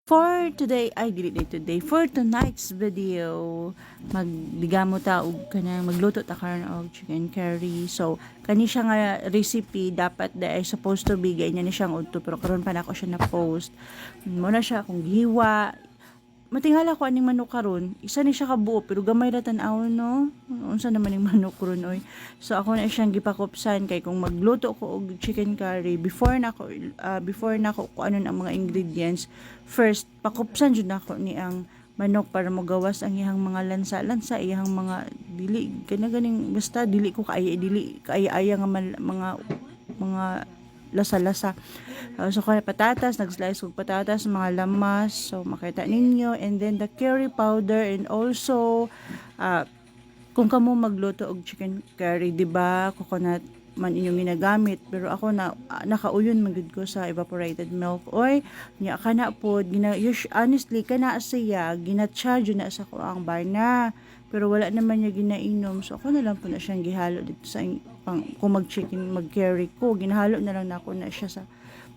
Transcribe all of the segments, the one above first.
For today, ay dili day today, for tonight's video, magdigamo ta og kanang magluto ta karon og chicken curry. So, kani siya nga recipe dapat da ay supposed to be ganyan ni siyang udto pero karon pa nako siya na post. Mo na siya kung giwa, matingala ko aning manok karon, isa ni siya kabuo pero gamay ra tan-aw no. Unsa naman ning manok ron oy. So ako na siyang gipakupsan kay kung magluto ko og chicken curry before nako ko anon ang mga ingredients. First, pakupsan jud nako ni ang manok para magawas ang iyang mga lansa-lansa, iyang mga dili ganing basta dili ko kaaya nga mga lasa-lasa. So, patatas, nag-slice ko patatas, mga lamas. So, makita ninyo. And then, the curry powder and also, kung kamo magluto og chicken curry, di ba coconut man inyong ginagamit. Pero ako nakauyon man gud ko sa evaporated milk. Oy, nya kana pod, honestly, kana siya, ginatsa na sa ko ang barna. Pero wala naman niya ginainom. So, ako na lang po na siyang gihalo dito sa kung mag-curry ko. Ginahalo na lang ako na siya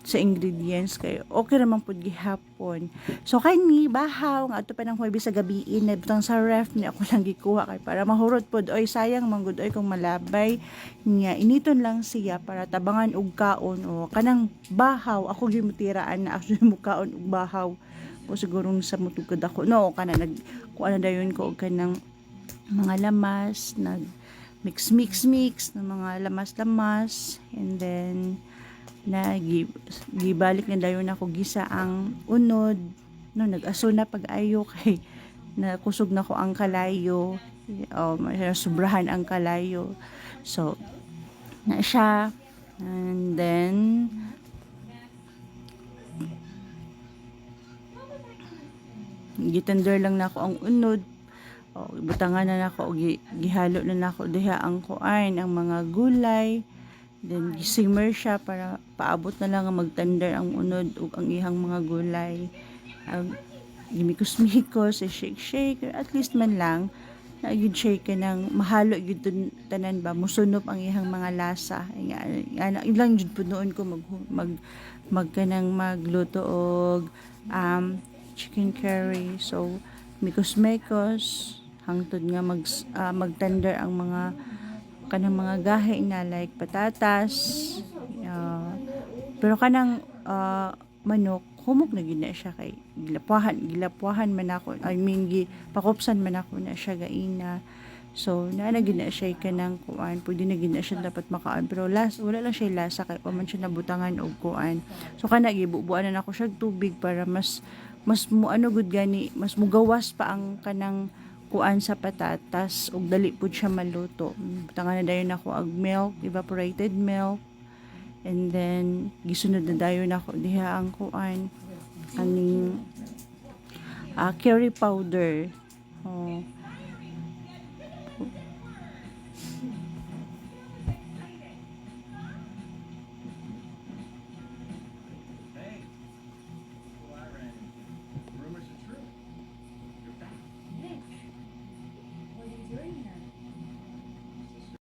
sa ingredients kay okay naman pud gihapon. So kani bahaw nga ato pa nang Huwebes sa gabi na butang sa ref ni ako lang gikuha kay para mahurot pod oy sayang man gud oy kung malabay niya initon lang siya para tabangan og kaon o kanang bahaw ako gyud mutiraan na actually mukaon og bahaw o sigurong sa mutugod ako no kana kuan na dayon ko og kanang mga lamas nag mix ng mga lamas and then gibalik na dayon ako gisa ang unod no nag-aso na pag-ayo kay nakusog na ko ang kalayo sobrahan ang kalayo so na siya and then gitender lang na ako ang unod butangan na nako gihalo na nako diha ang kuan ang mga gulay. Then, simmer siya para paabot na lang magtender ang unod ug ang ihang mga gulay. Gimikos-mikos, shake, at least man lang, na yun shake ka ng mahalo yun tanan ba, musunop ang ihang mga lasa. Ilang yun po noon ko magkanang magluto og chicken curry. So, mikos-mikos, hangtod nga magtender ang mga kanang mga gahe na like patatas pero kanang manok humok na gid na siya kay gilapuhan man ako pakupsan man ako na siya gaina so na gid na siya kanang kuan pwede na gid na siya dapat makaan pero wala lang siya lasa kay pa man siya nabutangan og kuan so kana gibubuan na ako siya tubig para mas ano gud gani mas mugawas pa ang kanang kuan sa patatas ug dali pud siya maluto. Butangan na dayon ako ag milk, evaporated milk. And then gisunod na dayon ako diha ang kuan aning curry powder.